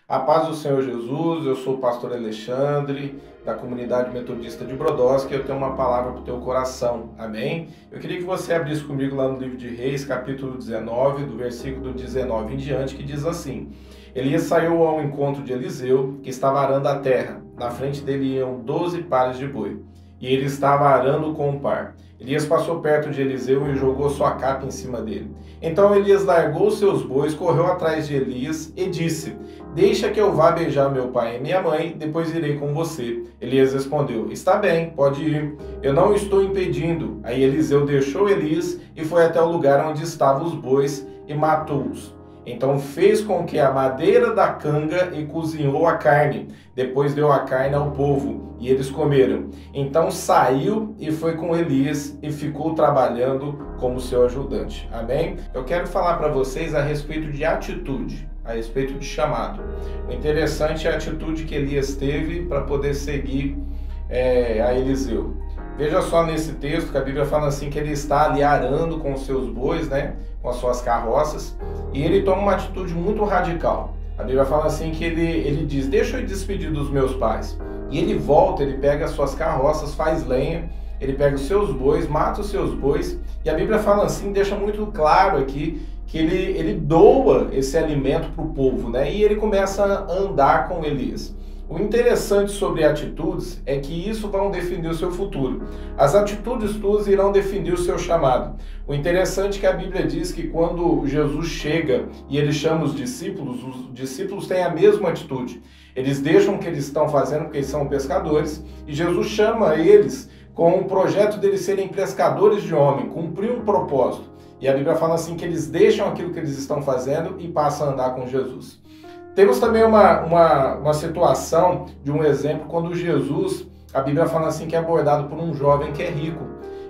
A paz do Senhor Jesus, eu sou o pastor Alexandre, da comunidade metodista de Brodowski, e eu tenho uma palavra para o teu coração, amém? Eu queria que você abrisse comigo lá no livro de Reis, capítulo 19, do versículo 19 em diante, que diz assim: Elias saiu ao encontro de Eliseu, que estava arando a terra. Na frente dele iam 12 pares de boi, e ele estava arando com um par. Elias passou perto de Eliseu e jogou sua capa em cima dele. Então Elias largou seus bois, correu atrás de Elias e disse: Deixa que eu vá beijar meu pai e minha mãe, depois irei com você. Elias respondeu: Está bem, pode ir. Eu não estou impedindo. Aí Eliseu deixou Elias e foi até o lugar onde estavam os bois e matou-os. Então fez com que a madeira da canga e cozinhou a carne. Depois deu a carne ao povo e eles comeram. Então saiu e foi com Elias e ficou trabalhando como seu ajudante. Amém? Eu quero falar para vocês a respeito de atitude, a respeito de chamado. O interessante é a atitude que Elias teve para poder seguir a Eliseu. Veja só nesse texto que a Bíblia fala assim que ele está ali arando com os seus bois, né, com as suas carroças, e ele toma uma atitude muito radical. A Bíblia fala assim que ele diz: deixa eu despedir dos meus pais. E ele volta, ele pega as suas carroças, faz lenha, ele pega os seus bois, mata os seus bois, e a Bíblia fala assim, deixa muito claro aqui, que ele doa esse alimento para o povo, né? E ele começa a andar com Elias. O interessante sobre atitudes é que isso vão definir o seu futuro. As atitudes tuas irão definir o seu chamado. O interessante é que a Bíblia diz que quando Jesus chega e ele chama os discípulos têm a mesma atitude. Eles deixam o que eles estão fazendo porque eles são pescadores e Jesus chama eles com o projeto deles serem pescadores de homem, cumprir um propósito. E a Bíblia fala assim que eles deixam aquilo que eles estão fazendo e passam a andar com Jesus. Temos também uma situação de um exemplo quando Jesus, a Bíblia fala assim que é abordado por um jovem que é rico.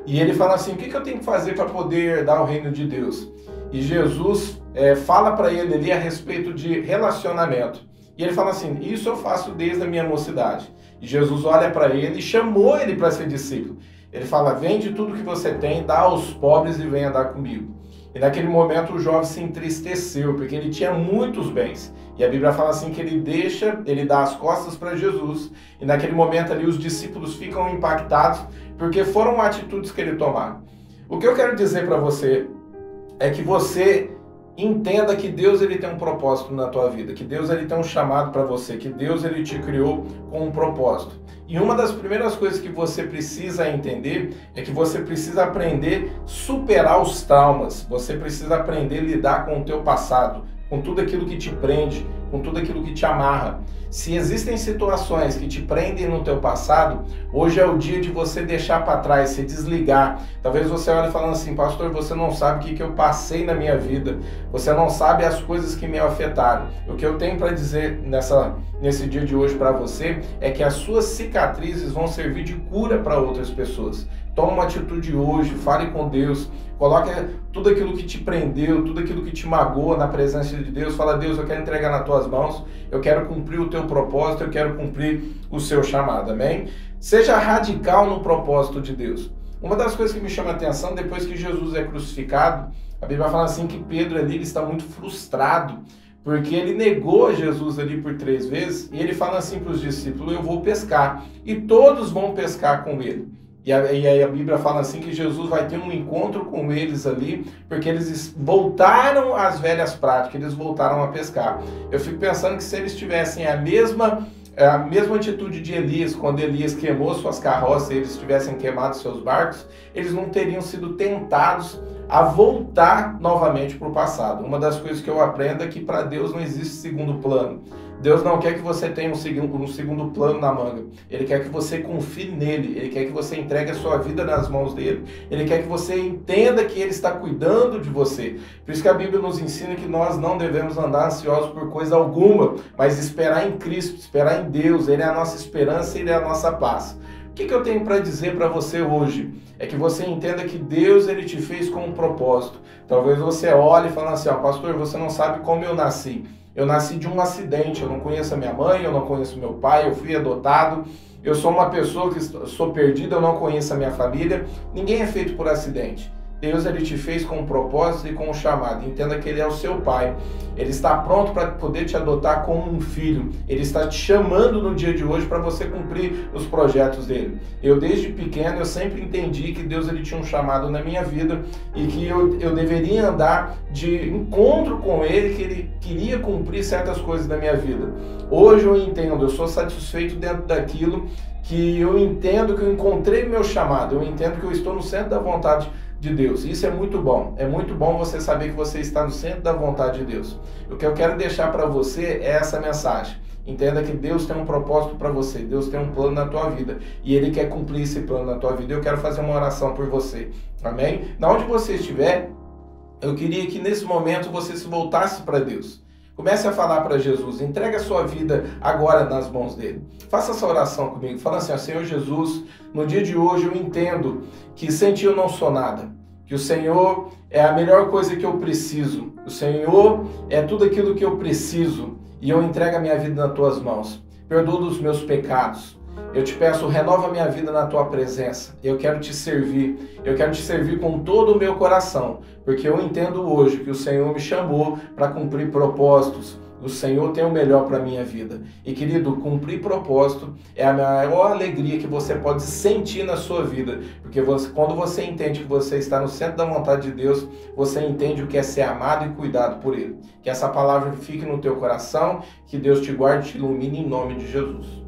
E ele fala assim, o que eu tenho que fazer para poder dar o reino de Deus? E Jesus fala para ele ali a respeito de relacionamento. E ele fala assim, isso eu faço desde a minha mocidade. E Jesus olha para ele e chamou ele para ser discípulo. Ele fala, vende tudo que você tem, dá aos pobres e vem andar comigo. E naquele momento o jovem se entristeceu, porque ele tinha muitos bens. E a Bíblia fala assim que ele dá as costas para Jesus. E naquele momento ali os discípulos ficam impactados, porque foram atitudes que ele tomaram. O que eu quero dizer para você é que você entenda que Deus ele tem um propósito na tua vida, que Deus ele tem um chamado para você, que Deus ele te criou com um propósito. E uma das primeiras coisas que você precisa entender é que você precisa aprender a superar os traumas, você precisa aprender a lidar com o teu passado, com tudo aquilo que te prende, com tudo aquilo que te amarra. Se existem situações que te prendem no teu passado, hoje é o dia de você deixar para trás, se desligar. Talvez você olhe falando assim, pastor, você não sabe o que eu passei na minha vida, você não sabe as coisas que me afetaram. O que eu tenho para dizer nesse dia de hoje para você é que as suas cicatrizes vão servir de cura para outras pessoas. Toma uma atitude hoje, fale com Deus, coloque tudo aquilo que te prendeu, tudo aquilo que te magoa na presença de Deus. Fala, Deus, eu quero entregar nas tuas mãos, eu quero cumprir o teu propósito, eu quero cumprir o seu chamado, amém? Seja radical no propósito de Deus. Uma das coisas que me chama a atenção, depois que Jesus é crucificado, a Bíblia fala assim que Pedro ali ele está muito frustrado, porque ele negou Jesus ali por 3 vezes, e ele fala assim para os discípulos, eu vou pescar, e todos vão pescar com ele. E aí a Bíblia fala assim que Jesus vai ter um encontro com eles ali, porque eles voltaram às velhas práticas, eles voltaram a pescar. Eu fico pensando que se eles tivessem a mesma atitude de Elias, quando Elias queimou suas carroças e eles tivessem queimado seus barcos, eles não teriam sido tentados a voltar novamente para o passado. Uma das coisas que eu aprendo é que para Deus não existe segundo plano. Deus não quer que você tenha um segundo plano na manga. Ele quer que você confie nele. Ele quer que você entregue a sua vida nas mãos dele. Ele quer que você entenda que ele está cuidando de você. Por isso que a Bíblia nos ensina que nós não devemos andar ansiosos por coisa alguma, mas esperar em Cristo, esperar em Deus. Ele é a nossa esperança, ele é a nossa paz. O que eu tenho para dizer para você hoje? É que você entenda que Deus ele te fez com um propósito. Talvez você olhe e fale assim, pastor, você não sabe como eu nasci. Eu nasci de um acidente, eu não conheço a minha mãe, eu não conheço meu pai, eu fui adotado, eu sou uma pessoa que sou perdida, eu não conheço a minha família. Ninguém é feito por acidente. Deus ele te fez com um propósito e com um chamado. Entenda que Ele é o seu Pai. Ele está pronto para poder te adotar como um filho. Ele está te chamando no dia de hoje para você cumprir os projetos dele. Eu desde pequeno eu sempre entendi que Deus ele tinha um chamado na minha vida e que eu deveria andar de encontro com Ele, que Ele queria cumprir certas coisas da minha vida. Hoje eu entendo, eu sou satisfeito dentro daquilo que eu entendo que eu encontrei meu chamado. Eu entendo que eu estou no centro da vontade de Deus. Isso é muito bom. É muito bom você saber que você está no centro da vontade de Deus. O que eu quero deixar para você é essa mensagem. Entenda que Deus tem um propósito para você. Deus tem um plano na tua vida. E Ele quer cumprir esse plano na tua vida. Eu quero fazer uma oração por você. Amém? Na onde você estiver, eu queria que nesse momento você se voltasse para Deus. Comece a falar para Jesus, entregue a sua vida agora nas mãos dele. Faça essa oração comigo, fala assim, ó, Senhor Jesus, no dia de hoje eu entendo que sem ti eu não sou nada, que o Senhor é a melhor coisa que eu preciso, o Senhor é tudo aquilo que eu preciso e eu entrego a minha vida nas tuas mãos. Perdoa os meus pecados. Eu te peço, renova minha vida na tua presença. Eu quero te servir com todo o meu coração, porque eu entendo hoje que o Senhor me chamou para cumprir propósitos. O Senhor tem o melhor para a minha vida. E querido, cumprir propósito é a maior alegria que você pode sentir na sua vida. Porque quando você entende que você está no centro da vontade de Deus, você entende o que é ser amado e cuidado por Ele. Que essa palavra fique no teu coração, que Deus te guarde e te ilumine em nome de Jesus.